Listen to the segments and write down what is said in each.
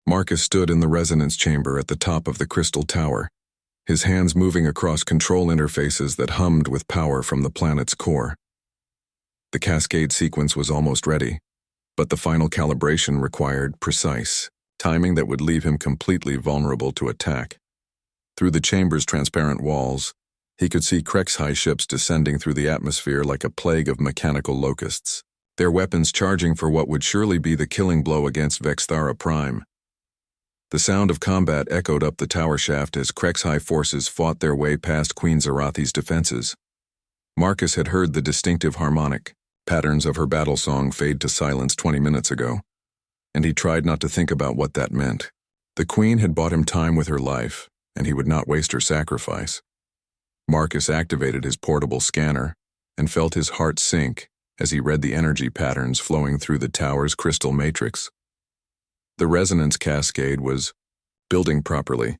Marcus stood in the resonance chamber at the top of the crystal tower, his hands moving across control interfaces that hummed with power from the planet's core. The cascade sequence was almost ready, but the final calibration required precise timing that would leave him completely vulnerable to attack. Through the chamber's transparent walls, he could see HFY ships descending through the atmosphere like a plague of mechanical locusts, their weapons charging for what would surely be the killing blow against Vexthara Prime. The sound of combat echoed up the tower shaft as HFY forces fought their way past Queen Zarathi's defenses. Marcus had heard the distinctive harmonic patterns of her battle song fade to silence 20 minutes ago, and he tried not to think about what that meant. The Queen had bought him time with her life, and he would not waste her sacrifice. Marcus activated his portable scanner and felt his heart sink as he read the energy patterns flowing through the tower's crystal matrix. The resonance cascade was building properly,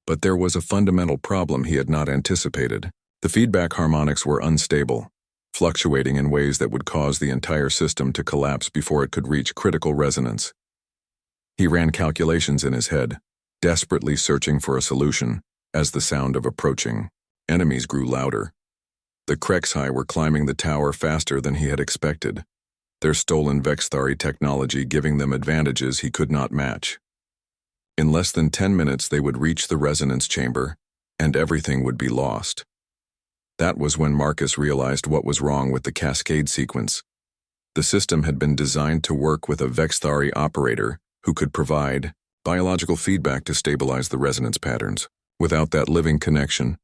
but there was a fundamental problem he had not anticipated. The feedback harmonics were unstable, fluctuating in ways that would cause the entire system to collapse before it could reach critical resonance. He ran calculations in his head, desperately searching for a solution, as the sound of approaching enemies grew louder. The HFY were climbing the tower faster than he had expected, their stolen Vexthari technology giving them advantages he could not match. In less than 10 minutes they would reach the resonance chamber, and everything would be lost. That was when Marcus realized what was wrong with the cascade sequence. The system had been designed to work with a Vexthari operator who could provide biological feedback to stabilize the resonance patterns. Without that living connection,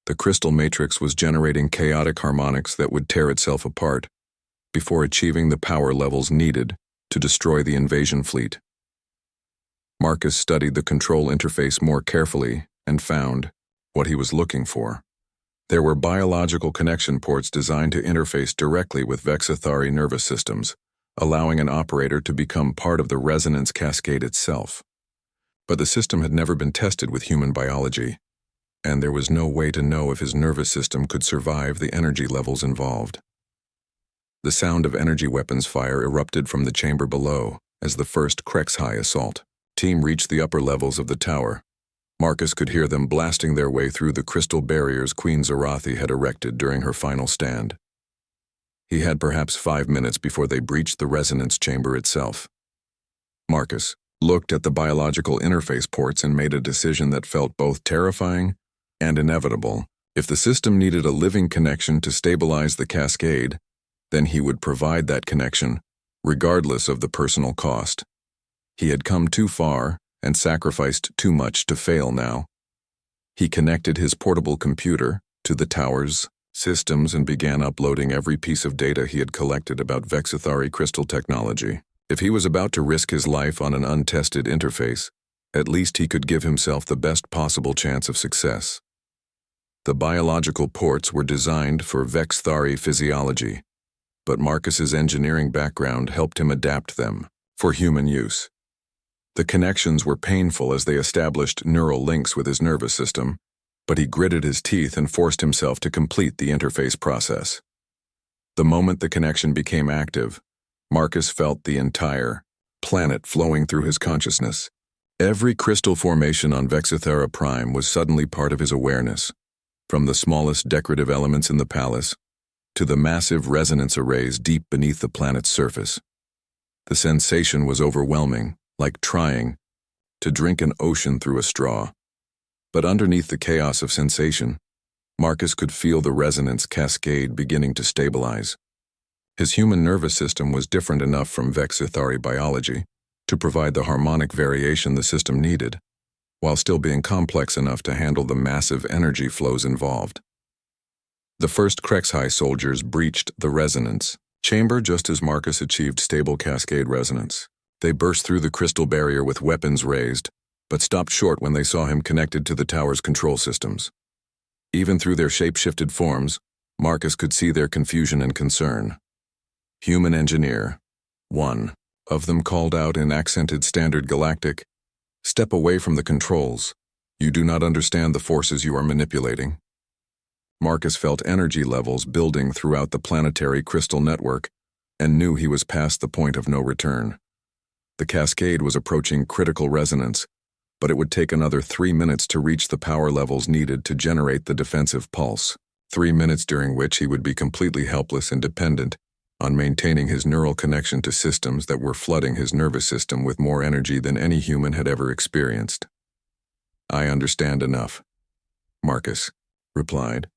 the crystal matrix was generating chaotic harmonics that would tear itself apart before achieving the power levels needed to destroy the invasion fleet. Marcus studied the control interface more carefully and found what he was looking for. There were biological connection ports designed to interface directly with Vexthari nervous systems, allowing an operator to become part of the resonance cascade itself. But the system had never been tested with human biology, and there was no way to know if his nervous system could survive the energy levels involved. The sound of energy weapons fire erupted from the chamber below as the first HFY assault team reached the upper levels of the tower. Marcus could hear them blasting their way through the crystal barriers Queen Zarathi had erected during her final stand. He had perhaps 5 minutes before they breached the resonance chamber itself. Marcus looked at the biological interface ports and made a decision that felt both terrifying and inevitable. If the system needed a living connection to stabilize the cascade, then he would provide that connection, regardless of the personal cost. He had come too far and sacrificed too much to fail now. He connected his portable computer to the tower's systems and began uploading every piece of data he had collected about Vexthari crystal technology. If he was about to risk his life on an untested interface, at least he could give himself the best possible chance of success. The biological ports were designed for Vexthari physiology, but Marcus's engineering background helped him adapt them for human use. The connections were painful as they established neural links with his nervous system, but he gritted his teeth and forced himself to complete the interface process. The moment the connection became active, Marcus felt the entire planet flowing through his consciousness. Every crystal formation on Vexthara Prime was suddenly part of his awareness, from the smallest decorative elements in the palace to the massive resonance arrays deep beneath the planet's surface. The sensation was overwhelming, like trying to drink an ocean through a straw. But underneath the chaos of sensation, Marcus could feel the resonance cascade beginning to stabilize. His human nervous system was different enough from Vexthari biology to provide the harmonic variation the system needed, while still being complex enough to handle the massive energy flows involved. The first HFY soldiers breached the resonance chamber just as Marcus achieved stable cascade resonance. They burst through the crystal barrier with weapons raised, but stopped short when they saw him connected to the tower's control systems. Even through their shape-shifted forms, Marcus could see their confusion and concern. Human engineer, one of them called out in accented standard galactic, "Step away from the controls. You do not understand the forces you are manipulating." Marcus felt energy levels building throughout the planetary crystal network and knew he was past the point of no return. The cascade was approaching critical resonance, but it would take another 3 minutes to reach the power levels needed to generate the defensive pulse. 3 minutes during which he would be completely helpless and dependent on maintaining his neural connection to systems that were flooding his nervous system with more energy than any human had ever experienced. "I understand enough," Marcus replied.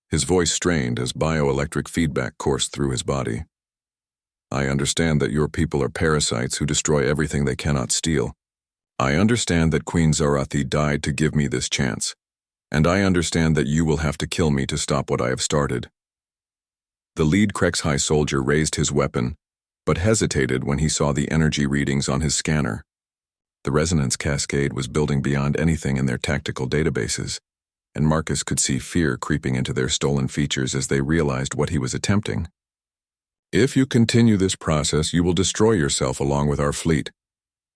His voice strained as bioelectric feedback coursed through his body. "I understand that your people are parasites who destroy everything they cannot steal. I understand that Queen Zarathi died to give me this chance, and I understand that you will have to kill me to stop what I have started." The lead HFY soldier raised his weapon, but hesitated when he saw the energy readings on his scanner. The resonance cascade was building beyond anything in their tactical databases, and Marcus could see fear creeping into their stolen features as they realized what he was attempting. "If you continue this process, you will destroy yourself along with our fleet,"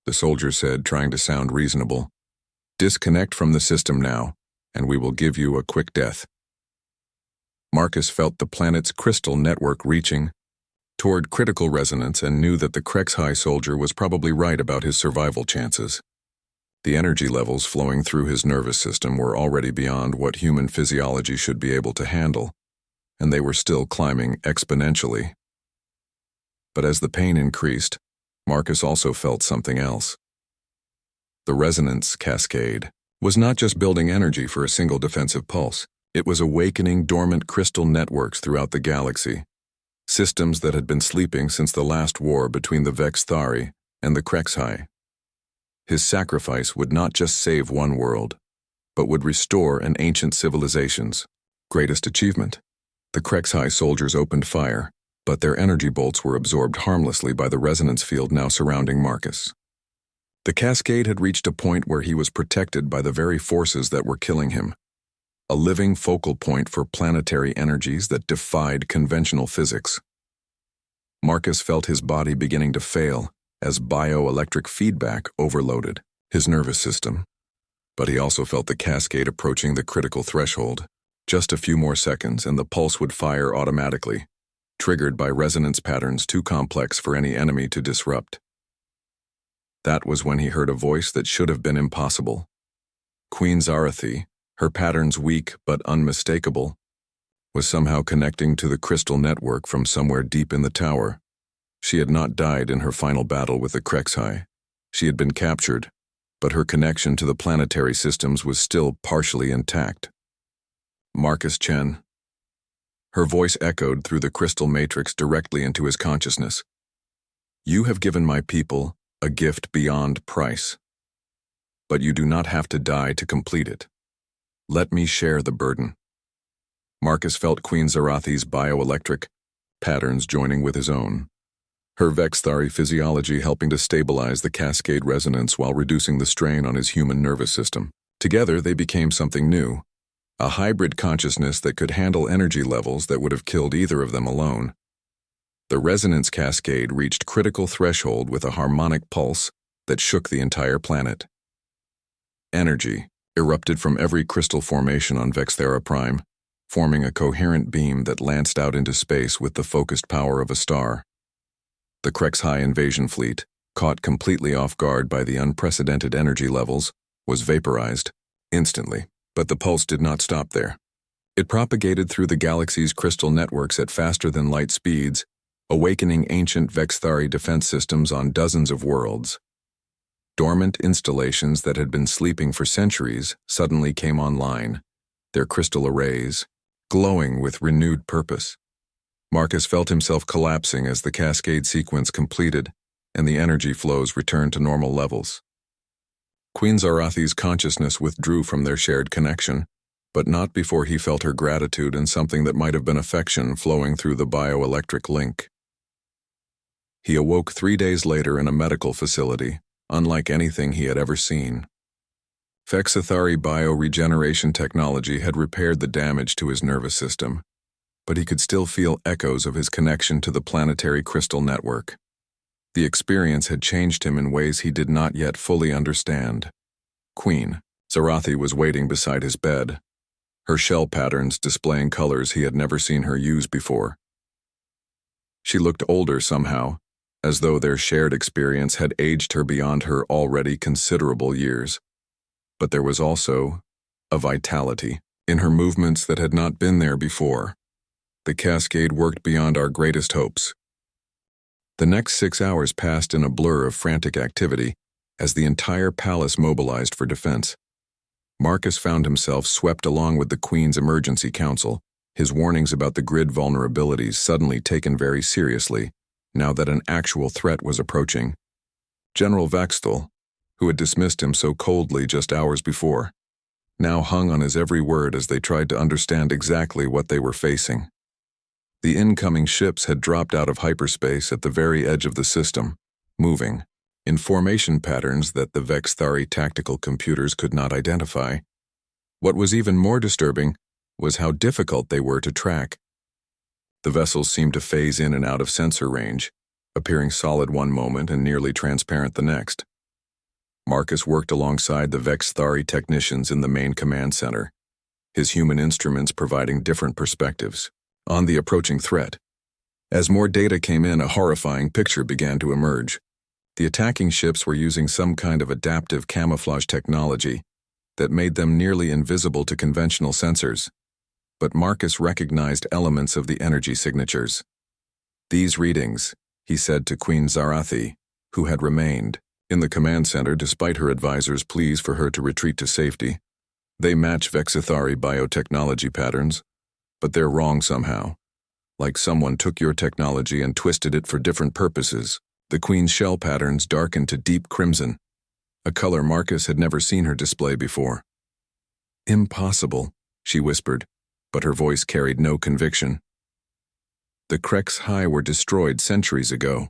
the soldier said, trying to sound reasonable. "Disconnect from the system now, and we will give you a quick death." Marcus felt the planet's crystal network reaching toward critical resonance and knew that the HFY soldier was probably right about his survival chances. The energy levels flowing through his nervous system were already beyond what human physiology should be able to handle, and they were still climbing exponentially. But as the pain increased, Marcus also felt something else. The resonance cascade was not just building energy for a single defensive pulse. It was awakening dormant crystal networks throughout the galaxy, systems that had been sleeping since the last war between the Vexthari and the HFY. His sacrifice would not just save one world, but would restore an ancient civilization's greatest achievement. The HFY soldiers opened fire, but their energy bolts were absorbed harmlessly by the resonance field now surrounding Marcus. The cascade had reached a point where he was protected by the very forces that were killing him, a living focal point for planetary energies that defied conventional physics. Marcus felt his body beginning to fail as bioelectric feedback overloaded his nervous system. But he also felt the cascade approaching the critical threshold. Just a few more seconds and the pulse would fire automatically, triggered by resonance patterns too complex for any enemy to disrupt. That was when he heard a voice that should have been impossible. Queen Zarathi, her patterns weak but unmistakable, was somehow connecting to the crystal network from somewhere deep in the tower. She had not died in her final battle with the HFY. She had been captured, but her connection to the planetary systems was still partially intact. "Marcus Chen." Her voice echoed through the crystal matrix directly into his consciousness. "You have given my people a gift beyond price, but you do not have to die to complete it. Let me share the burden." Marcus felt Queen Zarathi's bioelectric patterns joining with his own, her Vexthari physiology helping to stabilize the cascade resonance while reducing the strain on his human nervous system. Together they became something new, a hybrid consciousness that could handle energy levels that would have killed either of them alone. The resonance cascade reached critical threshold with a harmonic pulse that shook the entire planet. Energy erupted from every crystal formation on Vexthara Prime, forming a coherent beam that lanced out into space with the focused power of a star. The HFY invasion fleet, caught completely off guard by the unprecedented energy levels, was vaporized instantly. But the pulse did not stop there. It propagated through the galaxy's crystal networks at faster than light speeds, awakening ancient Vexthari defense systems on dozens of worlds. Dormant installations that had been sleeping for centuries suddenly came online, their crystal arrays glowing with renewed purpose. Marcus felt himself collapsing as the cascade sequence completed and the energy flows returned to normal levels. Queen Zarathi's consciousness withdrew from their shared connection, but not before he felt her gratitude and something that might have been affection flowing through the bioelectric link. He awoke 3 days later in a medical facility, unlike anything he had ever seen. Vexthari bioregeneration technology had repaired the damage to his nervous system, but he could still feel echoes of his connection to the planetary crystal network. The experience had changed him in ways he did not yet fully understand. Queen Zarathi was waiting beside his bed, her shell patterns displaying colors he had never seen her use before. She looked older somehow, as though their shared experience had aged her beyond her already considerable years. But there was also a vitality in her movements that had not been there before. The cascade worked beyond our greatest hopes. The next 6 hours passed in a blur of frantic activity as the entire palace mobilized for defense. Marcus found himself swept along with the Queen's emergency council, his warnings about the grid vulnerabilities suddenly taken very seriously, now that an actual threat was approaching. General Vaxthal, who had dismissed him so coldly just hours before, now hung on his every word as they tried to understand exactly what they were facing. The incoming ships had dropped out of hyperspace at the very edge of the system, moving in formation patterns that the Vexthari tactical computers could not identify. What was even more disturbing was how difficult they were to track. The vessels seemed to phase in and out of sensor range, appearing solid one moment and nearly transparent the next. Marcus worked alongside the Vexthari technicians in the main command center, his human instruments providing different perspectives on the approaching threat. As more data came in, a horrifying picture began to emerge. The attacking ships were using some kind of adaptive camouflage technology that made them nearly invisible to conventional sensors, but Marcus recognized elements of the energy signatures. "These readings," he said to Queen Zarathi, who had remained in the command center despite her advisors' pleas for her to retreat to safety. "They match Vexithari biotechnology patterns, but they're wrong somehow. Like someone took your technology and twisted it for different purposes." The Queen's shell patterns darkened to deep crimson, a color Marcus had never seen her display before. "Impossible," she whispered, but her voice carried no conviction. "The HFY were destroyed centuries ago.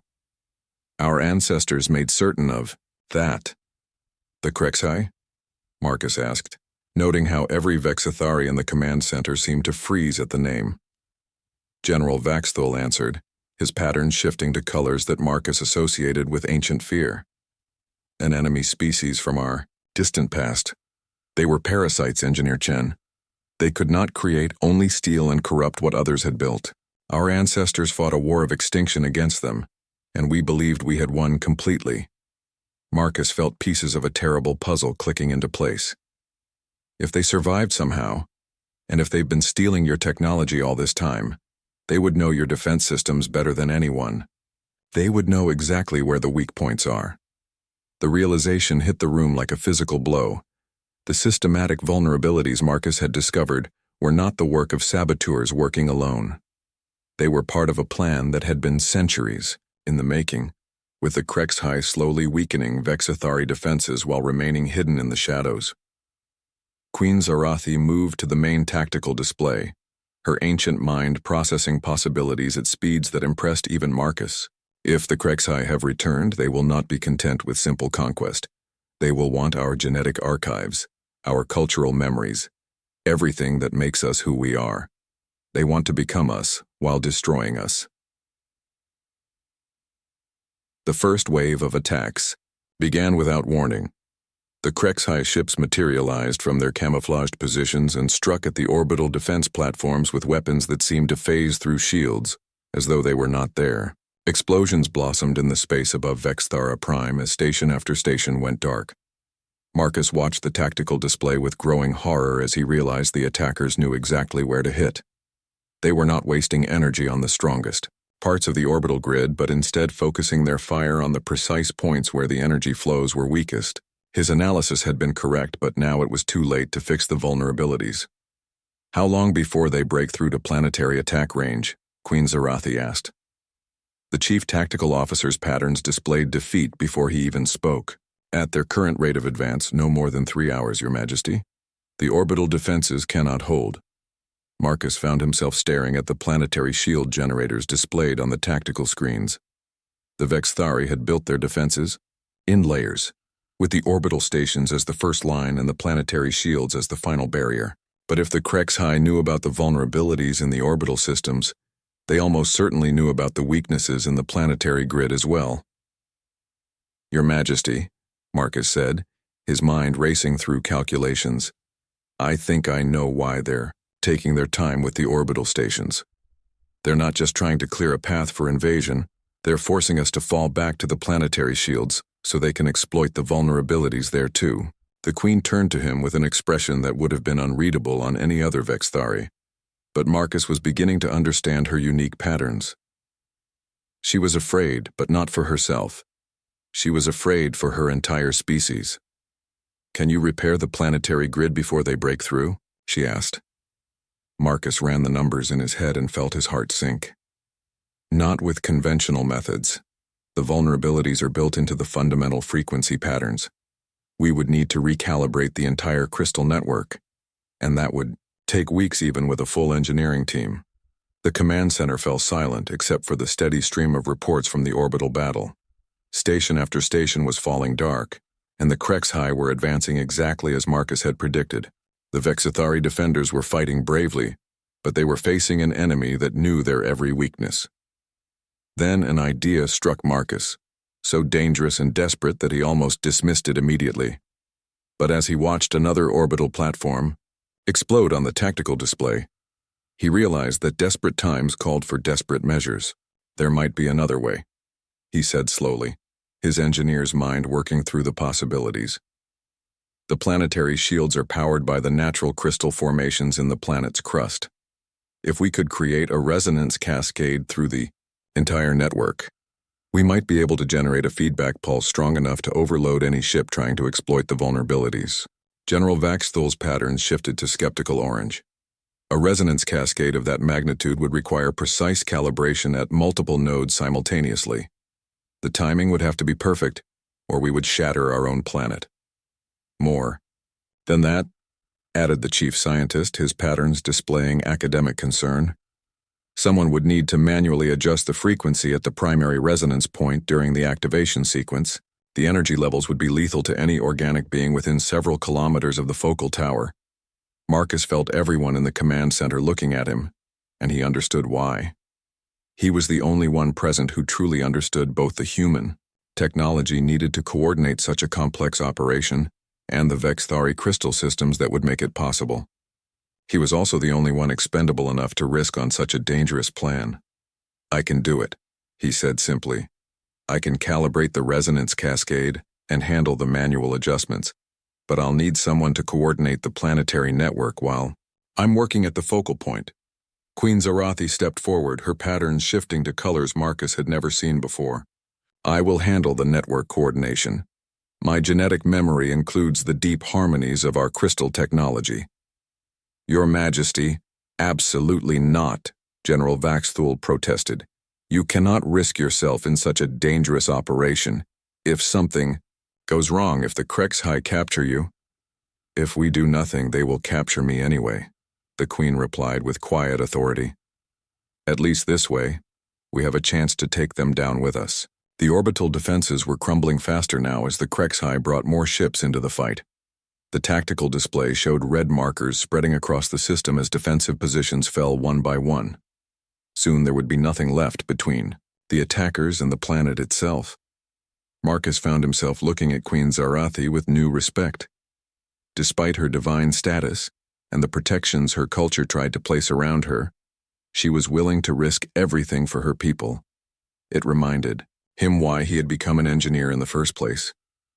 Our ancestors made certain of that." "The HFY?" Marcus asked, noting how every Vexithari in the command center seemed to freeze at the name. General Vaxthal answered, his patterns shifting to colors that Marcus associated with ancient fear. "An enemy species from our distant past. They were parasites, Engineer Chen. They could not create, only steal and corrupt what others had built. Our ancestors fought a war of extinction against them, and we believed we had won completely." Marcus felt pieces of a terrible puzzle clicking into place. If they survived somehow, and if they've been stealing your technology all this time, they would know your defense systems better than anyone. They would know exactly where the weak points are. The realization hit the room like a physical blow. The systematic vulnerabilities Marcus had discovered were not the work of saboteurs working alone. They were part of a plan that had been centuries in the making, with the HFY slowly weakening Vexithari defenses while remaining hidden in the shadows. Queen Zarathi moved to the main tactical display, her ancient mind processing possibilities at speeds that impressed even Marcus. "If the HFY have returned, they will not be content with simple conquest. They will want our genetic archives, our cultural memories, everything that makes us who we are. They want to become us while destroying us." The first wave of attacks began without warning. The HFY ships materialized from their camouflaged positions and struck at the orbital defense platforms with weapons that seemed to phase through shields, as though they were not there. Explosions blossomed in the space above Vexthara Prime as station after station went dark. Marcus watched the tactical display with growing horror as he realized the attackers knew exactly where to hit. They were not wasting energy on the strongest parts of the orbital grid, but instead focusing their fire on the precise points where the energy flows were weakest. His analysis had been correct, but now it was too late to fix the vulnerabilities. "How long before they break through to planetary attack range?" Queen Zarathi asked. The chief tactical officer's patterns displayed defeat before he even spoke. "At their current rate of advance, no more than 3 hours, Your Majesty. The orbital defenses cannot hold." Marcus found himself staring at the planetary shield generators displayed on the tactical screens. The Vexthari had built their defenses in layers, with the orbital stations as the first line and the planetary shields as the final barrier. But if the HFY knew about the vulnerabilities in the orbital systems, they almost certainly knew about the weaknesses in the planetary grid as well. "Your Majesty," Marcus said, his mind racing through calculations, "I think I know why they're taking their time with the orbital stations. They're not just trying to clear a path for invasion, They're forcing us to fall back to the planetary shields so they can exploit the vulnerabilities there too. The Queen turned to him with an expression that would have been unreadable on any other Vexthari, but Marcus was beginning to understand her unique patterns. She was afraid, but not for herself. She was afraid for her entire species. "Can you repair the planetary grid before they break through?" she asked. Marcus ran the numbers in his head and felt his heart sink. Not with conventional methods. The vulnerabilities are built into the fundamental frequency patterns. We would need to recalibrate the entire crystal network, and that would take weeks even with a full engineering team. The command center fell silent except for the steady stream of reports from the orbital battle. Station after station was falling dark, and the HFY were advancing exactly as Marcus had predicted. The Vexithari defenders were fighting bravely, but they were facing an enemy that knew their every weakness. Then an idea struck Marcus, so dangerous and desperate that he almost dismissed it immediately. But as he watched another orbital platform explode on the tactical display, he realized that desperate times called for desperate measures. There might be another way, he said slowly, his engineer's mind working through the possibilities. The planetary shields are powered by the natural crystal formations in the planet's crust. If we could create a resonance cascade through the entire network, we might be able to generate a feedback pulse strong enough to overload any ship trying to exploit the vulnerabilities. General Vaxthul's patterns shifted to skeptical orange. A resonance cascade of that magnitude would require precise calibration at multiple nodes simultaneously. The timing would have to be perfect, or we would shatter our own planet. More than that, added the chief scientist, his patterns displaying academic concern, someone would need to manually adjust the frequency at the primary resonance point during the activation sequence. The energy levels would be lethal to any organic being within several kilometers of the focal tower. Marcus felt everyone in the command center looking at him, and he understood why. He was the only one present who truly understood both the human technology needed to coordinate such a complex operation and the Vexthari crystal systems that would make it possible. He was also the only one expendable enough to risk on such a dangerous plan. "I can do it," he said simply. "I can calibrate the resonance cascade and handle the manual adjustments, but I'll need someone to coordinate the planetary network while I'm working at the focal point." Queen Zarathi stepped forward, her patterns shifting to colors Marcus had never seen before. "I will handle the network coordination. My genetic memory includes the deep harmonies of our crystal technology." "Your Majesty, absolutely not," General Vaxthul protested. "You cannot risk yourself in such a dangerous operation. If something goes wrong, if the HFY capture you..." "If we do nothing, they will capture me anyway," the Queen replied with quiet authority. "At least this way, we have a chance to take them down with us." The orbital defenses were crumbling faster now as the HFY brought more ships into the fight. The tactical display showed red markers spreading across the system as defensive positions fell one by one. Soon there would be nothing left between the attackers and the planet itself. Marcus found himself looking at Queen Zarathi with new respect. Despite her divine status and the protections her culture tried to place around her, she was willing to risk everything for her people. It reminded him why he had become an engineer in the first place.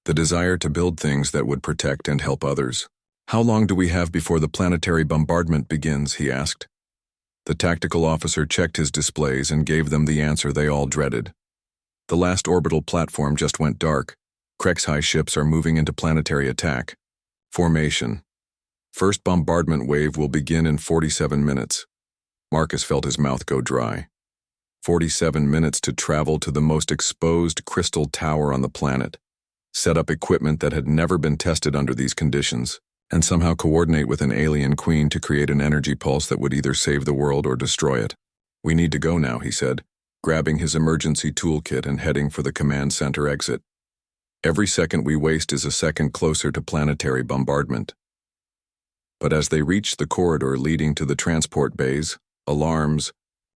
The desire to build things that would protect and help others. "How long do we have before the planetary bombardment begins?" he asked. The tactical officer checked his displays and gave them the answer they all dreaded. "The last orbital platform just went dark. HFY ships are moving into planetary attack. Formation. First bombardment wave will begin in 47 minutes. Marcus felt his mouth go dry. 47 minutes to travel to the most exposed crystal tower on the planet, set up equipment that had never been tested under these conditions, and somehow coordinate with an alien queen to create an energy pulse that would either save the world or destroy it. "We need to go now," he said, grabbing his emergency toolkit and heading for the command center exit. "Every second we waste is a second closer to planetary bombardment." But as they reached the corridor leading to the transport bays, alarms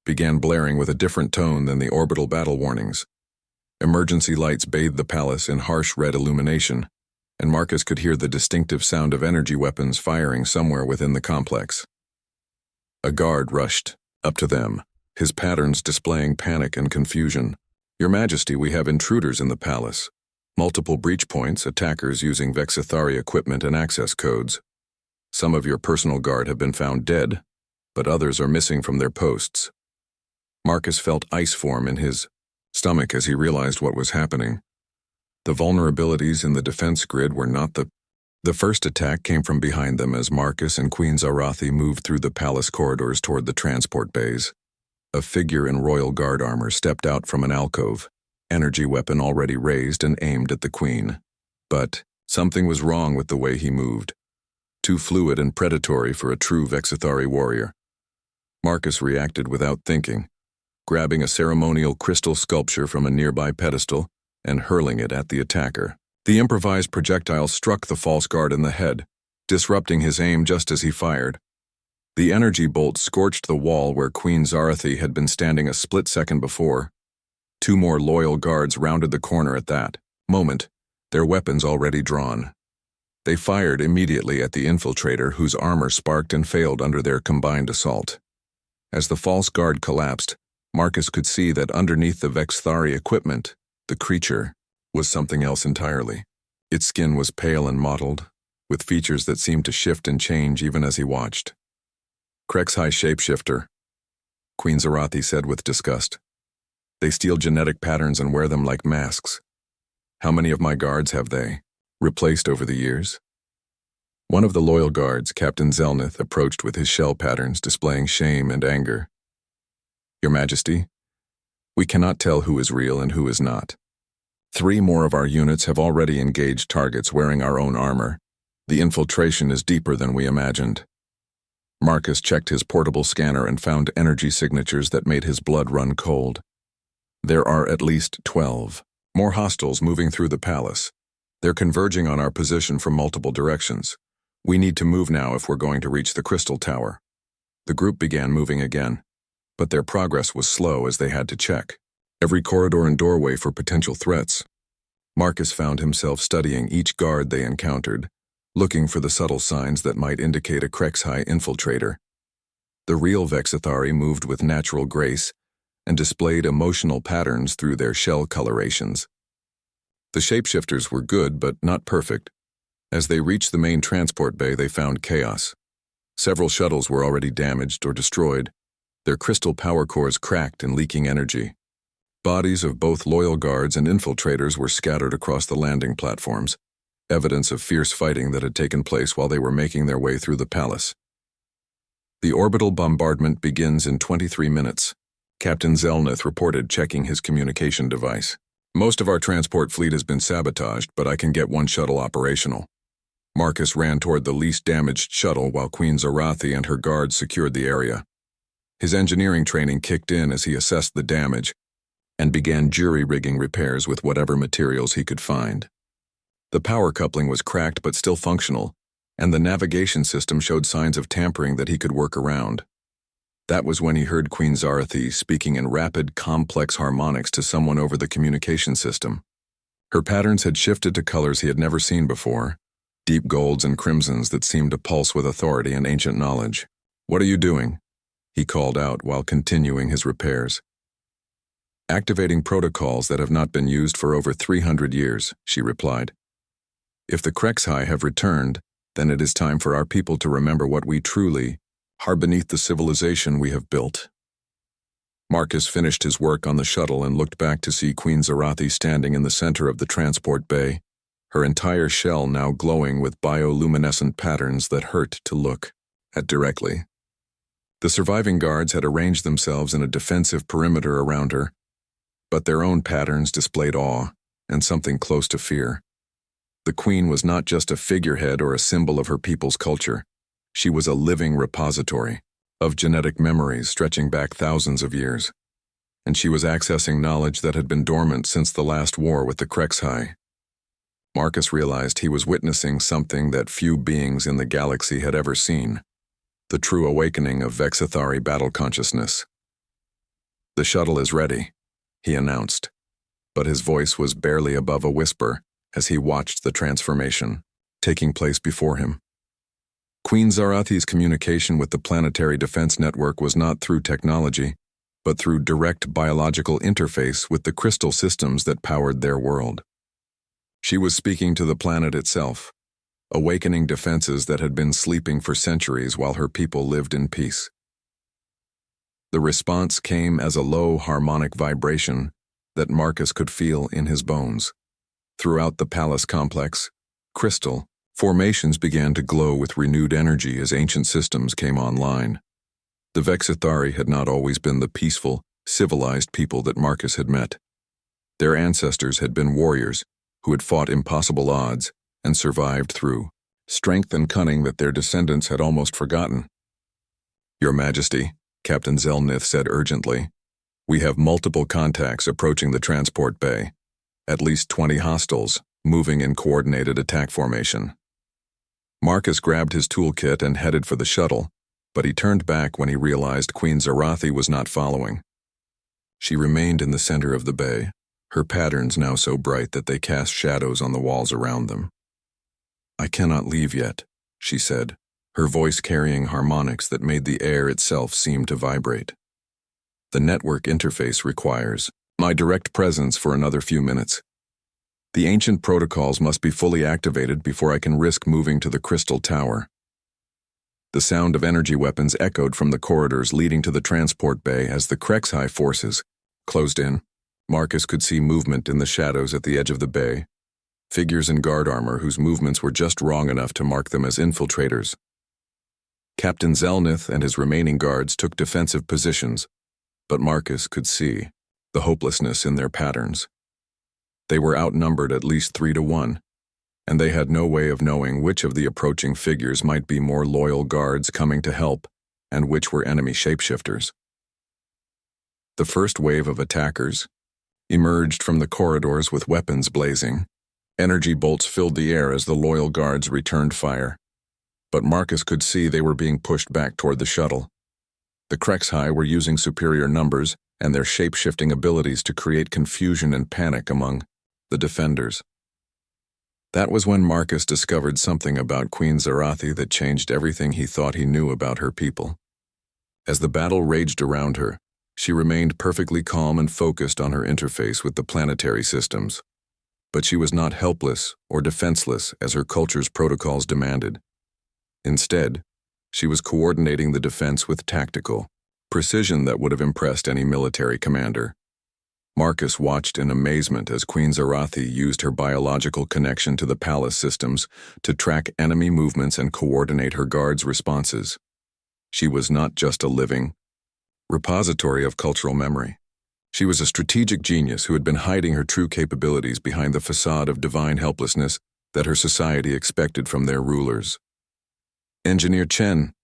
began blaring with a different tone than the orbital battle warnings. Emergency lights bathed the palace in harsh red illumination, and Marcus could hear the distinctive sound of energy weapons firing somewhere within the complex. A guard rushed up to them, his patterns displaying panic and confusion. Your Majesty, we have intruders in the palace. Multiple breach points, attackers using Vexithari equipment and access codes. Some of your personal guard have been found dead, but others are missing from their posts. Marcus felt ice form in his stomach as he realized what was happening. The vulnerabilities in the defense grid were not the first attack came from behind them as Marcus and Queen Zarathi moved through the palace corridors toward the transport bays. A figure in royal guard armor stepped out from an alcove, energy weapon already raised and aimed at the queen. But something was wrong with the way he moved. Too fluid and predatory for a true Vexithari warrior. Marcus reacted without thinking, grabbing a ceremonial crystal sculpture from a nearby pedestal and hurling it at the attacker. The improvised projectile struck the false guard in the head, disrupting his aim just as he fired. The energy bolt scorched the wall where Queen Zarathi had been standing a split second before. 2 more loyal guards rounded the corner at that moment, their weapons already drawn. They fired immediately at the infiltrator whose armor sparked and failed under their combined assault. As the false guard collapsed, Marcus could see that underneath the Vexithari equipment, the creature was something else entirely. Its skin was pale and mottled, with features that seemed to shift and change even as he watched. Krexhai shapeshifter, Queen Zarathi said with disgust. They steal genetic patterns and wear them like masks. How many of my guards have they replaced over the years? One of the loyal guards, Captain Zelnith, approached with his shell patterns displaying shame and anger. Your Majesty, we cannot tell who is real and who is not. 3 more of our units have already engaged targets wearing our own armor. The infiltration is deeper than we imagined. Marcus checked his portable scanner and found energy signatures that made his blood run cold. There are at least 12 more hostiles moving through the palace. They're converging on our position from multiple directions. We need to move now if we're going to reach the Crystal Tower. The group began moving again, but their progress was slow as they had to check every corridor and doorway for potential threats. Marcus found himself studying each guard they encountered, looking for the subtle signs that might indicate a Krexhai infiltrator. The real Vexithari moved with natural grace and displayed emotional patterns through their shell colorations. The shapeshifters were good but not perfect. As they reached the main transport bay, they found chaos. Several shuttles were already damaged or destroyed, their crystal power cores cracked and leaking energy. Bodies of both loyal guards and infiltrators were scattered across the landing platforms, evidence of fierce fighting that had taken place while they were making their way through the palace. The orbital bombardment begins in 23 minutes, Captain Zelnith reported, checking his communication device. Most of our transport fleet has been sabotaged, but I can get 1 shuttle operational. Marcus ran toward the least damaged shuttle while Queen Zarathi and her guards secured the area. His engineering training kicked in as he assessed the damage and began jury-rigging repairs with whatever materials he could find. The power coupling was cracked but still functional, and the navigation system showed signs of tampering that he could work around. That was when he heard Queen Zarathi speaking in rapid, complex harmonics to someone over the communication system. Her patterns had shifted to colors he had never seen before, deep golds and crimsons that seemed to pulse with authority and ancient knowledge. "What are you doing?" he called out while continuing his repairs. "Activating protocols that have not been used for over 300 years, she replied. "If the Krexhai have returned, then it is time for our people to remember what we truly are beneath the civilization we have built." Marcus finished his work on the shuttle and looked back to see Queen Zarathi standing in the center of the transport bay, her entire shell now glowing with bioluminescent patterns that hurt to look at directly. The surviving guards had arranged themselves in a defensive perimeter around her, but their own patterns displayed awe and something close to fear. The queen was not just a figurehead or a symbol of her people's culture. She was a living repository of genetic memories stretching back thousands of years, and she was accessing knowledge that had been dormant since the last war with the Krexhai. Marcus realized he was witnessing something that few beings in the galaxy had ever seen, the true awakening of Vexithari battle consciousness. "The shuttle is ready," he announced, but his voice was barely above a whisper as he watched the transformation taking place before him. Queen Zarathi's communication with the Planetary Defense Network was not through technology, but through direct biological interface with the crystal systems that powered their world. She was speaking to the planet itself, awakening defenses that had been sleeping for centuries while her people lived in peace. The response came as a low harmonic vibration that Marcus could feel in his bones. Throughout the palace complex, crystal formations began to glow with renewed energy as ancient systems came online. The Vexithari had not always been the peaceful, civilized people that Marcus had met. Their ancestors had been warriors who had fought impossible odds and survived through strength and cunning that their descendants had almost forgotten. "Your Majesty," Captain Zelnith said urgently, "we have multiple contacts approaching the transport bay, at least 20 hostiles, moving in coordinated attack formation." Marcus grabbed his toolkit and headed for the shuttle, but he turned back when he realized Queen Zarathi was not following. She remained in the center of the bay, her patterns now so bright that they cast shadows on the walls around them. "I cannot leave yet," she said, her voice carrying harmonics that made the air itself seem to vibrate. "The network interface requires my direct presence for another few minutes. The ancient protocols must be fully activated before I can risk moving to the Crystal Tower." The sound of energy weapons echoed from the corridors leading to the transport bay as the Krexhai forces closed in. Marcus could see movement in the shadows at the edge of the bay, figures in guard armor whose movements were just wrong enough to mark them as infiltrators. Captain Zelnith and his remaining guards took defensive positions, but Marcus could see the hopelessness in their patterns. They were outnumbered at least 3-1, and they had no way of knowing which of the approaching figures might be more loyal guards coming to help and which were enemy shapeshifters. The first wave of attackers emerged from the corridors with weapons blazing. Energy bolts filled the air as the loyal guards returned fire, but Marcus could see they were being pushed back toward the shuttle. The Krexhai were using superior numbers and their shape-shifting abilities to create confusion and panic among the defenders. That was when Marcus discovered something about Queen Zarathi that changed everything he thought he knew about her people. As the battle raged around her, she remained perfectly calm and focused on her interface with the planetary systems. But she was not helpless or defenseless as her culture's protocols demanded. Instead, she was coordinating the defense with tactical precision that would have impressed any military commander. Marcus watched in amazement as Queen Zarathi used her biological connection to the palace systems to track enemy movements and coordinate her guards' responses. She was not just a living repository of cultural memory. She was a strategic genius who had been hiding her true capabilities behind the facade of divine helplessness that her society expected from their rulers. "Engineer Chen,"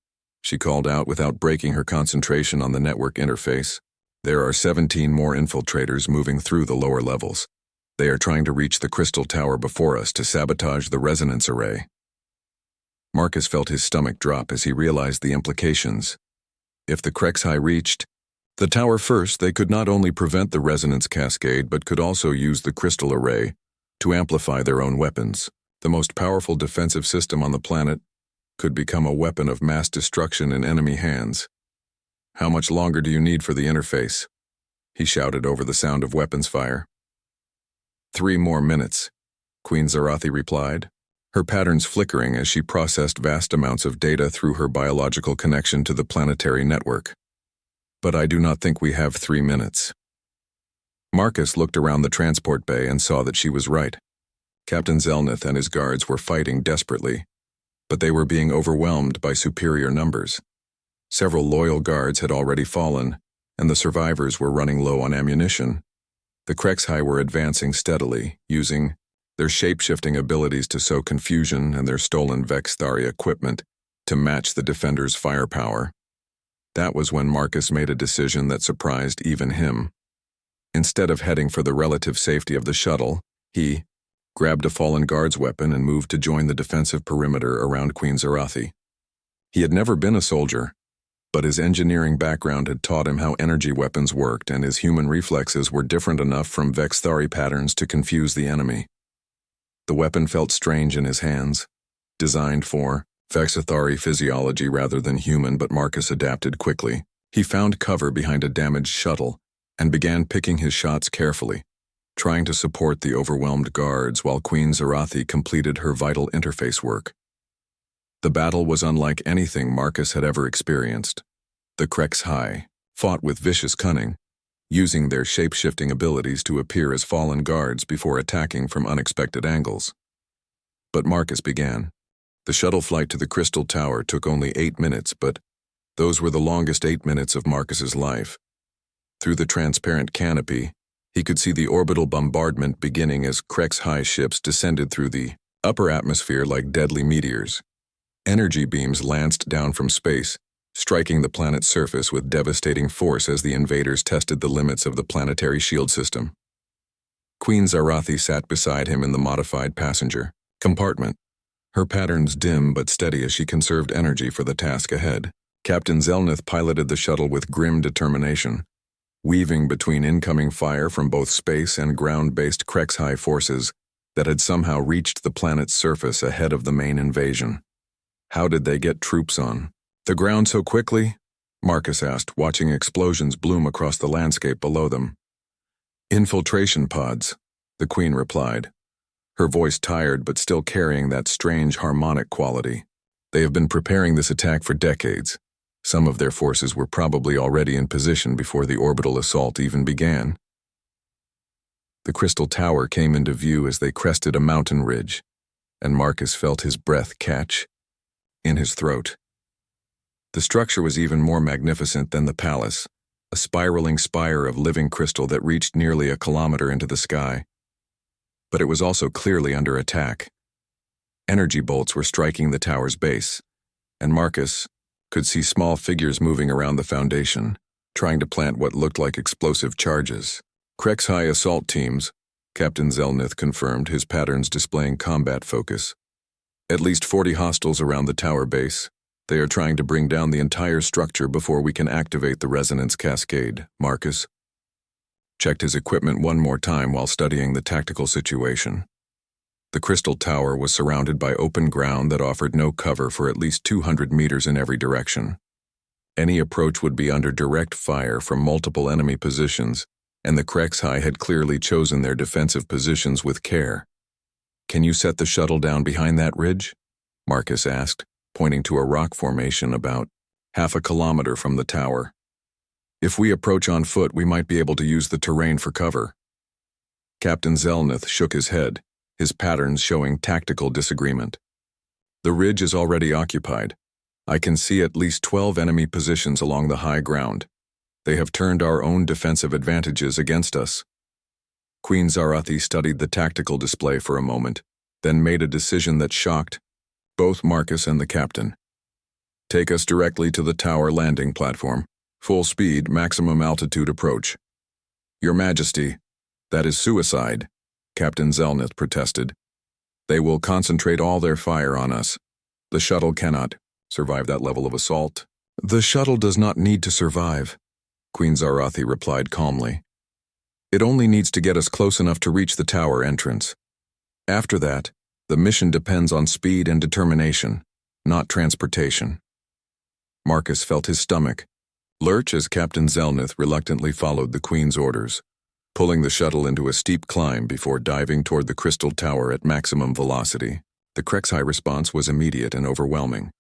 she called out without breaking her concentration on the network interface. "There are 17 more infiltrators moving through the lower levels. They are trying to reach the Crystal Tower before us to sabotage the resonance array." Marcus felt his stomach drop as he realized the implications. If the Krexhai reached the tower first, they could not only prevent the resonance cascade but could also use the crystal array to amplify their own weapons. The most powerful defensive system on the planet could become a weapon of mass destruction in enemy hands. "How much longer do you need for the interface?" he shouted over the sound of weapons fire. 3 more minutes, Queen Zarathi replied, her patterns flickering as she processed vast amounts of data through her biological connection to the planetary network. "But I do not think we have 3 minutes." Marcus looked around the transport bay and saw that she was right. Captain Zelnith and his guards were fighting desperately, but they were being overwhelmed by superior numbers. Several loyal guards had already fallen, and the survivors were running low on ammunition. The Krexhai were advancing steadily, using their shape-shifting abilities to sow confusion and their stolen Vexithari equipment to match the defenders' firepower. That was when Marcus made a decision that surprised even him. Instead of heading for the relative safety of the shuttle, he grabbed a fallen guard's weapon and moved to join the defensive perimeter around Queen Zarathi. He had never been a soldier, but his engineering background had taught him how energy weapons worked, and his human reflexes were different enough from Vexithari patterns to confuse the enemy. The weapon felt strange in his hands, designed for Vexithari physiology rather than human, but Marcus adapted quickly, He found cover behind a damaged shuttle and began picking his shots carefully, trying to support the overwhelmed guards while Queen Zarathi completed her vital interface work. The battle was unlike anything Marcus had ever experienced. The HFY fought with vicious cunning, using their shape-shifting abilities to appear as fallen guards before attacking from unexpected angles. But Marcus began. The shuttle flight to the Crystal Tower took only 8 minutes, but those were the longest 8 minutes of Marcus's life. Through the transparent canopy, he could see the orbital bombardment beginning as HFY ships descended through the upper atmosphere like deadly meteors. Energy beams lanced down from space, striking the planet's surface with devastating force as the invaders tested the limits of the planetary shield system. Queen Zarathi sat beside him in the modified passenger compartment, her patterns dim but steady as she conserved energy for the task ahead. Captain Zelnith piloted the shuttle with grim determination, weaving between incoming fire from both space and ground-based HFY forces that had somehow reached the planet's surface ahead of the main invasion. How did they get troops on the ground so quickly? Marcus asked, watching explosions bloom across the landscape below them. Infiltration pods, the Queen replied, her voice tired but still carrying that strange harmonic quality. They have been preparing this attack for decades. Some of their forces were probably already in position before the orbital assault even began. The Crystal Tower came into view as they crested a mountain ridge, and Marcus felt his breath catch in his throat. The structure was even more magnificent than the palace, a spiraling spire of living crystal that reached nearly 1 kilometer into the sky. But it was also clearly under attack. Energy bolts were striking the tower's base, and Marcus could see small figures moving around the foundation, trying to plant what looked like explosive charges. HFY assault teams, Captain Zelnith confirmed, his patterns displaying combat focus. At least 40 hostiles around the tower base. They are trying to bring down the entire structure before we can activate the resonance cascade, Marcus checkhed his equipment one more time while studying the tactical situation. The Crystal Tower was surrounded by open ground that offered no cover for at least 200 meters in every direction. Any approach would be under direct fire from multiple enemy positions, and the HFY had clearly chosen their defensive positions with care. Can you set the shuttle down behind that ridge? Marcus asked, pointing to a rock formation about 1/2 kilometer from the tower. If we approach on foot, we might be able to use the terrain for cover. Captain Zelnith shook his head, his patterns showing tactical disagreement. The ridge is already occupied. I can see at least 12 enemy positions along the high ground. They have turned our own defensive advantages against us. Queen Zarathi studied the tactical display for a moment, then made a decision that shocked both Marcus and the captain. Take us directly to the tower landing platform. Full speed, maximum altitude approach. Your Majesty, that is suicide, Captain Zelnith protested. They will concentrate all their fire on us. The shuttle cannot survive that level of assault. The shuttle does not need to survive, Queen Zarathi replied calmly. It only needs to get us close enough to reach the tower entrance. After that, the mission depends on speed and determination, not transportation. Marcus felt his stomach lurch as Captain Zelnith reluctantly followed the Queen's orders, pulling the shuttle into a steep climb before diving toward the Crystal Tower at maximum velocity. The HFY response was immediate and overwhelming.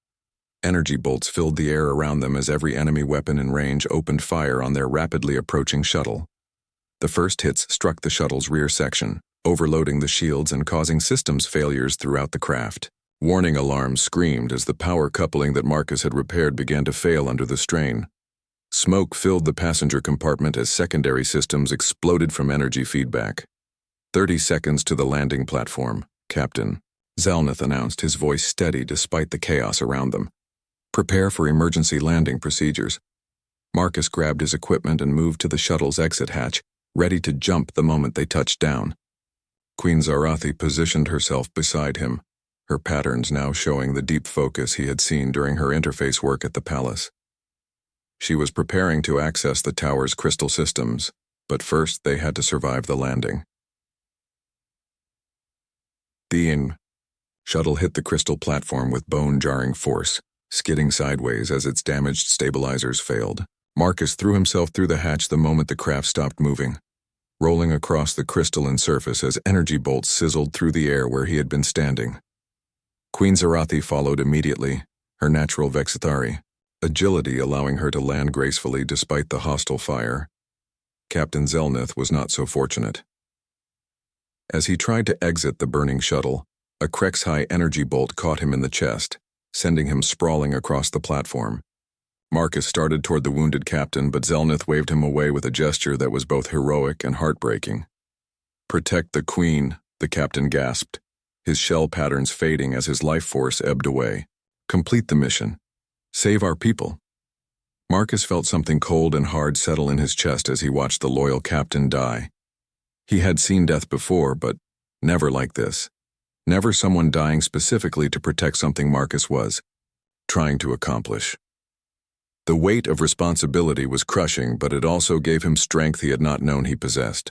Energy bolts filled the air around them as every enemy weapon in range opened fire on their rapidly approaching shuttle. The first hits struck the shuttle's rear section, overloading the shields and causing systems failures throughout the craft. Warning alarms screamed as the power coupling that Marcus had repaired began to fail under the strain. Smoke filled the passenger compartment as secondary systems exploded from energy feedback. 30 seconds to the landing platform, Captain Zelnith announced, his voice steady despite the chaos around them. Prepare for emergency landing procedures. Marcus grabbed his equipment and moved to the shuttle's exit hatch, ready to jump the moment they touched down. Queen Zarathi positioned herself beside him, her patterns now showing the deep focus he had seen during her interface work at the palace. She was preparing to access the tower's crystal systems, but first they had to survive the landing. The shuttle hit the crystal platform with bone-jarring force, skidding sideways as its damaged stabilizers failed. Marcus threw himself through the hatch the moment the craft stopped moving, rolling across the crystalline surface as energy bolts sizzled through the air where he had been standing. Queen Zarathi followed immediately, her natural Vexithari, agility allowing her to land gracefully despite the hostile fire. Captain Zelnith was not so fortunate. As he tried to exit the burning shuttle, a Krexhai energy bolt caught him in the chest, sending him sprawling across the platform. Marcus started toward the wounded captain, but Zelnith waved him away with a gesture that was both heroic and heartbreaking. "Protect the Queen," the captain gasped, his shell patterns fading as his life force ebbed away. "Complete the mission. Save our people." Marcus felt something cold and hard settle in his chest as he watched the loyal captain die. He had seen death before, but never like this. Never someone dying specifically to protect something Marcus was trying to accomplish. The weight of responsibility was crushing, but it also gave him strength he had not known he possessed.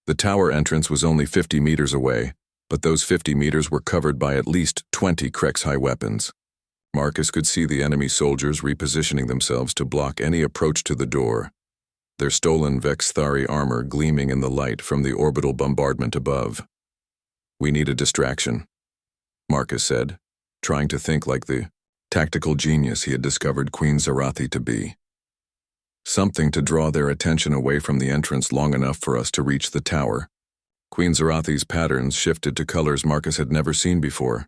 The tower entrance was only 50 meters away, but those 50 meters were covered by at least 20 Krexhai weapons. Marcus could see the enemy soldiers repositioning themselves to block any approach to the door, their stolen Vexthari armor gleaming in the light from the orbital bombardment above. "We need a distraction," Marcus said, trying to think like the tactical genius he had discovered Queen Zarathi to be. "Something to draw their attention away from the entrance long enough for us to reach the tower." Queen Zarathi's patterns shifted to colors Marcus had never seen before,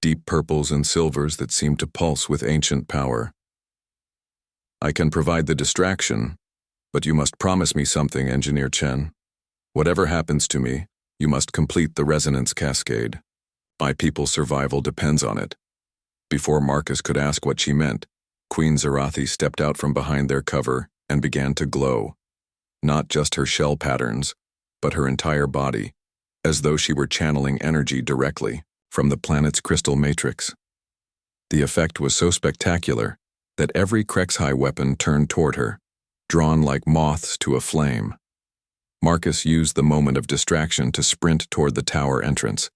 deep purples and silvers that seemed to pulse with ancient power. "I can provide the distraction, but you must promise me something, Engineer Chen. Whatever happens to me, you must complete the resonance cascade. My people's survival depends on it." Before Marcus could ask what she meant, Queen Zarathi stepped out from behind their cover and began to glow. Not just her shell patterns, but her entire body, as though she were channeling energy directly from the planet's crystal matrix. The effect was so spectacular that every Krexhai weapon turned toward her, drawn like moths to a flame. Marcus used the moment of distraction to sprint toward the tower entrance,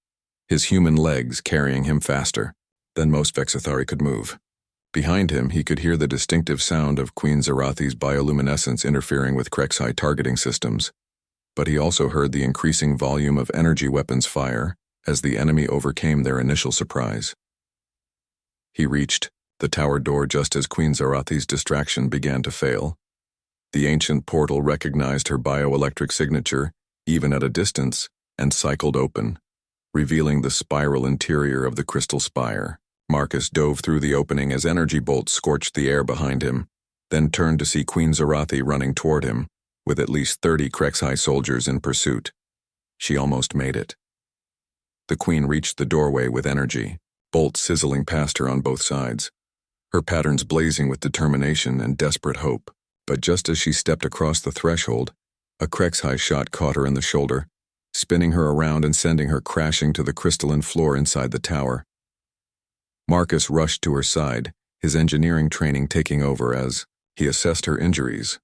his human legs carrying him faster than most Vexithari could move. Behind him, he could hear the distinctive sound of Queen Zarathi's bioluminescence interfering with Krexhai targeting systems, but he also heard the increasing volume of energy weapons fire as the enemy overcame their initial surprise. He reached the tower door just as Queen Zarathi's distraction began to fail. The ancient portal recognized her bioelectric signature, even at a distance, and cycled open, revealing the spiral interior of the crystal spire. Marcus dove through the opening as energy bolts scorched the air behind him, then turned to see Queen Zarathi running toward him, with at least 30 Krexhai soldiers in pursuit. She almost made it. The Queen reached the doorway with energy, bolts sizzling past her on both sides, her patterns blazing with determination and desperate hope. But just as she stepped across the threshold, a Krexhai shot caught her in the shoulder, spinning her around and sending her crashing to the crystalline floor inside the tower. Marcus rushed to her side, his engineering training taking over as he assessed her injuries.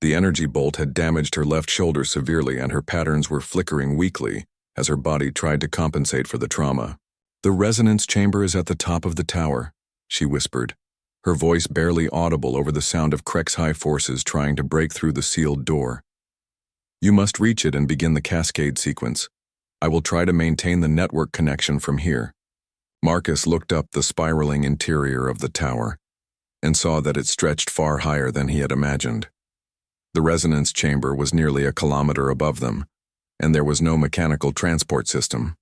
The energy bolt had damaged her left shoulder severely, and her patterns were flickering weakly as her body tried to compensate for the trauma. "The resonance chamber is at the top of the tower," she whispered, her voice barely audible over the sound of Krexhai forces trying to break through the sealed door. "You must reach it and begin the cascade sequence. I will try to maintain the network connection from here." Marcus looked up the spiraling interior of the tower and saw that it stretched far higher than he had imagined. The resonance chamber was nearly a kilometer above them, and there was no mechanical transport system.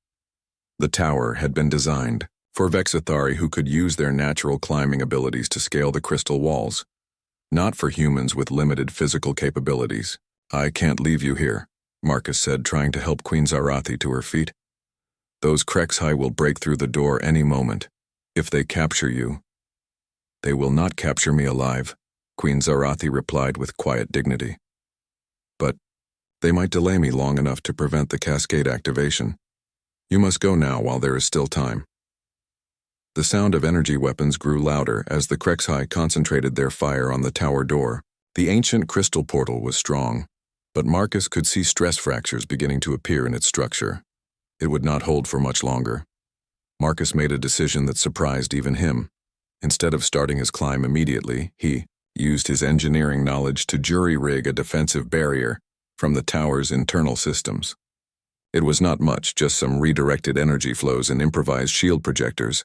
The tower had been designed for Vexithari who could use their natural climbing abilities to scale the crystal walls, not for humans with limited physical capabilities. "I can't leave you here," Marcus said, trying to help Queen Zarathi to her feet. "Those Krexhai will break through the door any moment. If they capture you—" "They will not capture me alive," Queen Zarathi replied with quiet dignity. "But they might delay me long enough to prevent the cascade activation. You must go now while there is still time." The sound of energy weapons grew louder as the Krexhai concentrated their fire on the tower door. The ancient crystal portal was strong, but Marcus could see stress fractures beginning to appear in its structure. It would not hold for much longer. Marcus made a decision that surprised even him. Instead of starting his climb immediately, he used his engineering knowledge to jury-rig a defensive barrier from the tower's internal systems. It was not much, just some redirected energy flows and improvised shield projectors,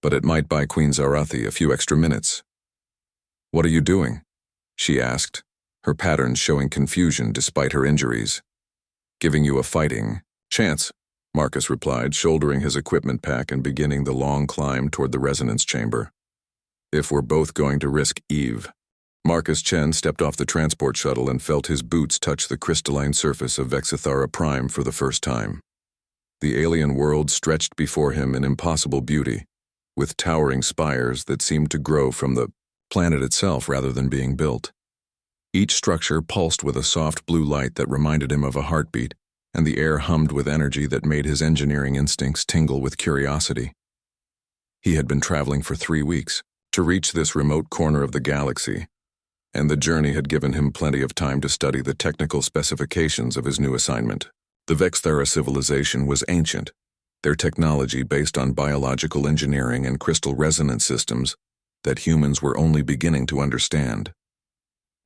but it might buy Queen Zarathi a few extra minutes. "What are you doing?" she asked, her patterns showing confusion despite her injuries. "Giving you a fighting chance," Marcus replied, shouldering his equipment pack and beginning the long climb toward the resonance chamber. "If we're both going to risk Eve." Marcus Chen stepped off the transport shuttle and felt his boots touch the crystalline surface of Vexithara Prime for the first time. The alien world stretched before him in impossible beauty, with towering spires that seemed to grow from the planet itself rather than being built. Each structure pulsed with a soft blue light that reminded him of a heartbeat, and the air hummed with energy that made his engineering instincts tingle with curiosity. He had been traveling for 3 weeks to reach this remote corner of the galaxy, and the journey had given him plenty of time to study the technical specifications of his new assignment. The Vexthara civilization was ancient, their technology based on biological engineering and crystal resonance systems that humans were only beginning to understand.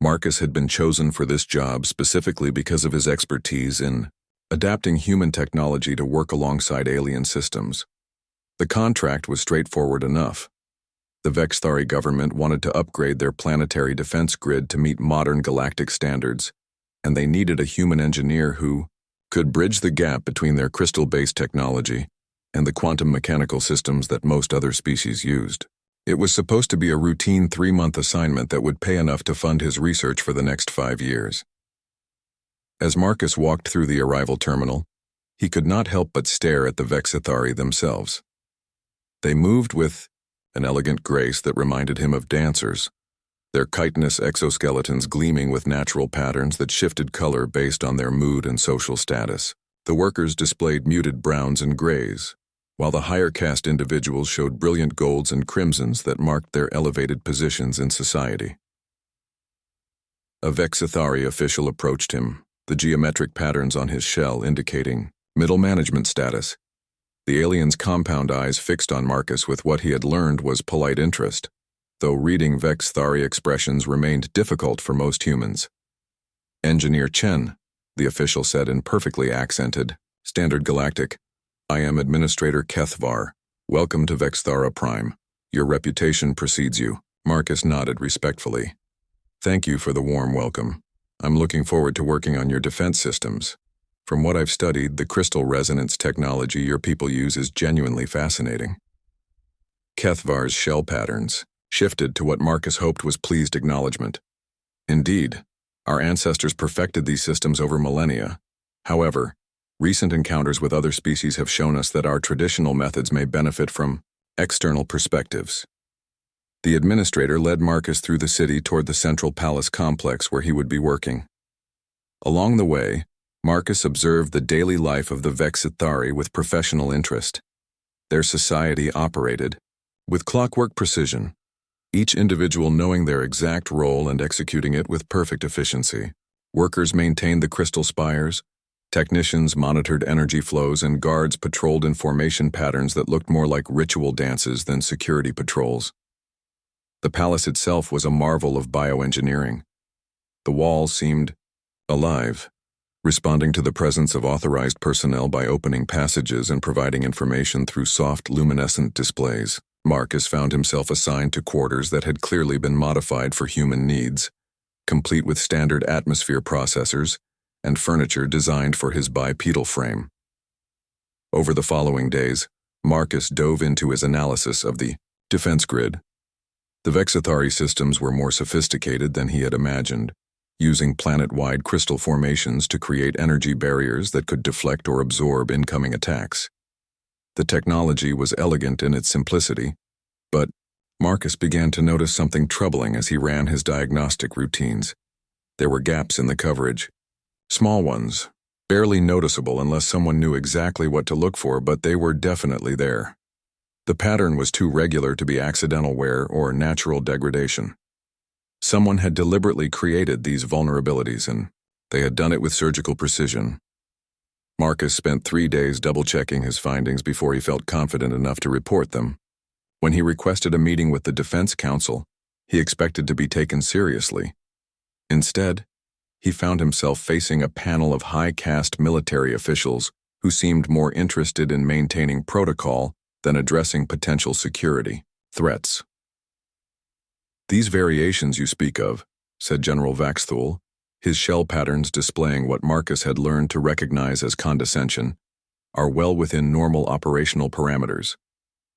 Marcus had been chosen for this job specifically because of his expertise in adapting human technology to work alongside alien systems. The contract was straightforward enough. The Vexthari government wanted to upgrade their planetary defense grid to meet modern galactic standards, and they needed a human engineer who could bridge the gap between their crystal-based technology and the quantum mechanical systems that most other species used. It was supposed to be a routine 3-month assignment that would pay enough to fund his research for the next 5 years. As Marcus walked through the arrival terminal, he could not help but stare at the Vexithari themselves. They moved with an elegant grace that reminded him of dancers, their chitinous exoskeletons gleaming with natural patterns that shifted color based on their mood and social status. The workers displayed muted browns and grays, while the higher caste individuals showed brilliant golds and crimsons that marked their elevated positions in society. A Vexithari official approached him, the geometric patterns on his shell indicating middle management status. The alien's compound eyes fixed on Marcus with what he had learned was polite interest, though reading Vexthari expressions remained difficult for most humans. "Engineer Chen," the official said in perfectly accented, standard galactic, "I am Administrator Kethvar. Welcome to Vexthara Prime. Your reputation precedes you." Marcus nodded respectfully. "Thank you for the warm welcome. I'm looking forward to working on your defense systems. From what I've studied, the crystal resonance technology your people use is genuinely fascinating." Kethvar's shell patterns shifted to what Marcus hoped was pleased acknowledgement. "Indeed, our ancestors perfected these systems over millennia. However, recent encounters with other species have shown us that our traditional methods may benefit from external perspectives." The administrator led Marcus through the city toward the central palace complex where he would be working. Along the way, Marcus observed the daily life of the Vexithari with professional interest. Their society operated with clockwork precision, each individual knowing their exact role and executing it with perfect efficiency. Workers maintained the crystal spires, technicians monitored energy flows, and guards patrolled in formation patterns that looked more like ritual dances than security patrols. The palace itself was a marvel of bioengineering. The walls seemed alive, responding to the presence of authorized personnel by opening passages and providing information through soft, luminescent displays. Marcus found himself assigned to quarters that had clearly been modified for human needs, complete with standard atmosphere processors and furniture designed for his bipedal frame. Over the following days, Marcus dove into his analysis of the defense grid. The Vexithari systems were more sophisticated than he had imagined, using planet-wide crystal formations to create energy barriers that could deflect or absorb incoming attacks. The technology was elegant in its simplicity, but Marcus began to notice something troubling as he ran his diagnostic routines. There were gaps in the coverage. Small ones, barely noticeable unless someone knew exactly what to look for, but they were definitely there. The pattern was too regular to be accidental wear or natural degradation. Someone had deliberately created these vulnerabilities, and they had done it with surgical precision. Marcus spent 3 days double-checking his findings before he felt confident enough to report them. When he requested a meeting with the Defense Council, He expected to be taken seriously. Instead, he found himself facing a panel of high-caste military officials who seemed more interested in maintaining protocol than addressing potential security threats. "These variations you speak of," said General Vaxthul, his shell patterns displaying what Marcus had learned to recognize as condescension, "are well within normal operational parameters.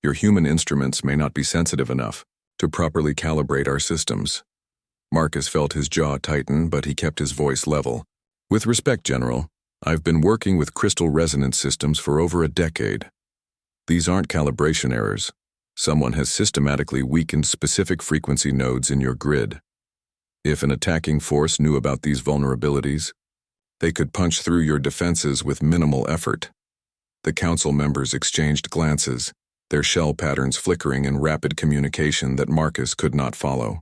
Your human instruments may not be sensitive enough to properly calibrate our systems." Marcus felt his jaw tighten, but he kept his voice level. "With respect, General, I've been working with crystal resonance systems for over a decade. These aren't calibration errors. Someone has systematically weakened specific frequency nodes in your grid. If an attacking force knew about these vulnerabilities, they could punch through your defenses with minimal effort." The council members exchanged glances, their shell patterns flickering in rapid communication that Marcus could not follow.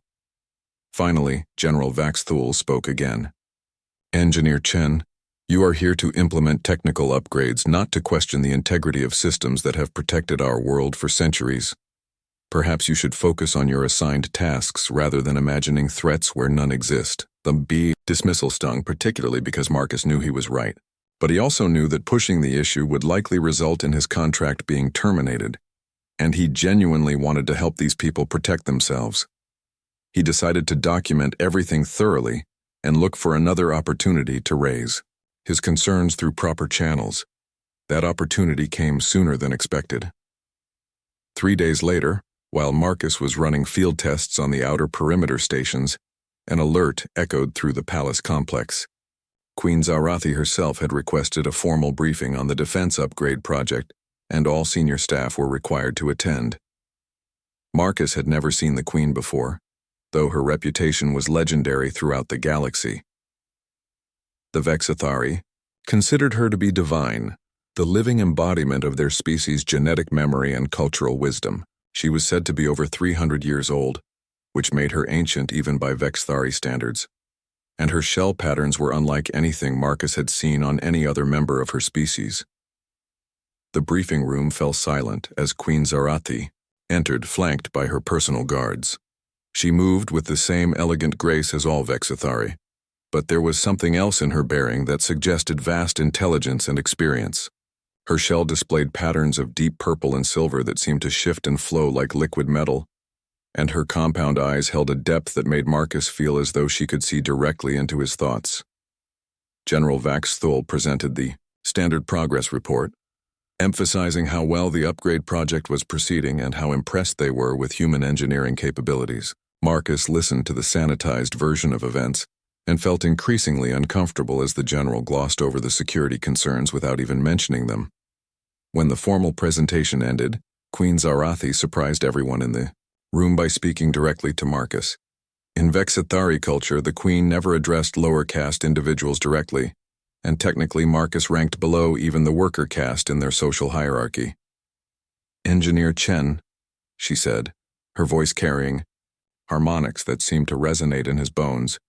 Finally, General Vaxthul spoke again. "Engineer Chen, you are here to implement technical upgrades, not to question the integrity of systems that have protected our world for centuries. Perhaps you should focus on your assigned tasks rather than imagining threats where none exist." The dismissal stung, particularly because Marcus knew he was right. But he also knew that pushing the issue would likely result in his contract being terminated, and he genuinely wanted to help these people protect themselves. He decided to document everything thoroughly and look for another opportunity to raise his concerns through proper channels. That opportunity came sooner than expected. 3 days later, while Marcus was running field tests on the outer perimeter stations, an alert echoed through the palace complex. Queen Zarathi herself had requested a formal briefing on the defense upgrade project, and all senior staff were required to attend. Marcus had never seen the Queen before, though her reputation was legendary throughout the galaxy. The Vexithari considered her to be divine, the living embodiment of their species' genetic memory and cultural wisdom. She was said to be over 300 years old, which made her ancient even by Vexithari standards, and her shell patterns were unlike anything Marcus had seen on any other member of her species. The briefing room fell silent as Queen Zarathi entered, flanked by her personal guards. She moved with the same elegant grace as all Vexithari, but there was something else in her bearing that suggested vast intelligence and experience. Her shell displayed patterns of deep purple and silver that seemed to shift and flow like liquid metal, and her compound eyes held a depth that made Marcus feel as though she could see directly into his thoughts. General Vaxthul presented the standard progress report, emphasizing how well the upgrade project was proceeding and how impressed they were with human engineering capabilities. Marcus listened to the sanitized version of events and felt increasingly uncomfortable as the general glossed over the security concerns without even mentioning them. When the formal presentation ended, Queen Zarathi surprised everyone in the room by speaking directly to Marcus. In Vexithari culture, the Queen never addressed lower caste individuals directly, and technically Marcus ranked below even the worker caste in their social hierarchy. "Engineer Chen," she said, her voice carrying harmonics that seemed to resonate in his bones,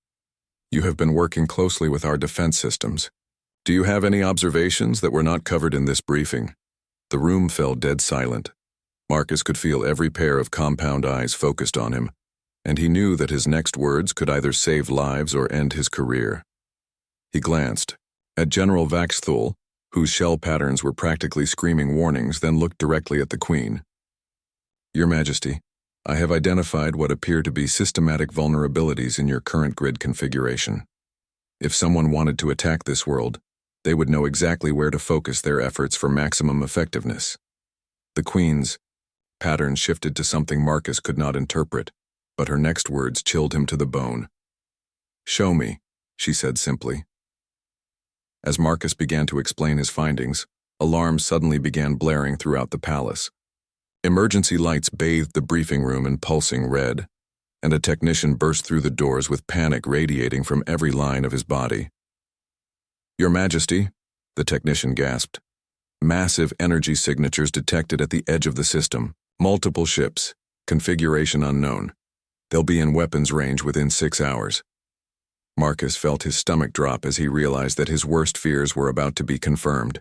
"you have been working closely with our defense systems. Do you have any observations that were not covered in this briefing?" The room fell dead silent. Marcus could feel every pair of compound eyes focused on him, and he knew that his next words could either save lives or end his career. He glanced at General Vaxthul, whose shell patterns were practically screaming warnings, then looked directly at the Queen. "Your Majesty, I have identified what appear to be systematic vulnerabilities in your current grid configuration. If someone wanted to attack this world, they would know exactly where to focus their efforts for maximum effectiveness." The Queen's pattern shifted to something Marcus could not interpret, but her next words chilled him to the bone. "Show me," she said simply. As Marcus began to explain his findings, alarms suddenly began blaring throughout the palace. Emergency lights bathed the briefing room in pulsing red, and a technician burst through the doors with panic radiating from every line of his body. "Your Majesty," the technician gasped. "Massive energy signatures detected at the edge of the system. Multiple ships. Configuration unknown. They'll be in weapons range within 6 hours." Marcus felt his stomach drop as he realized that his worst fears were about to be confirmed.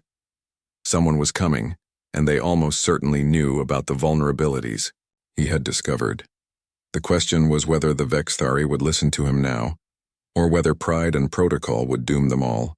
Someone was coming, and they almost certainly knew about the vulnerabilities he had discovered. The question was whether the Vexthari would listen to him now, or whether pride and protocol would doom them all.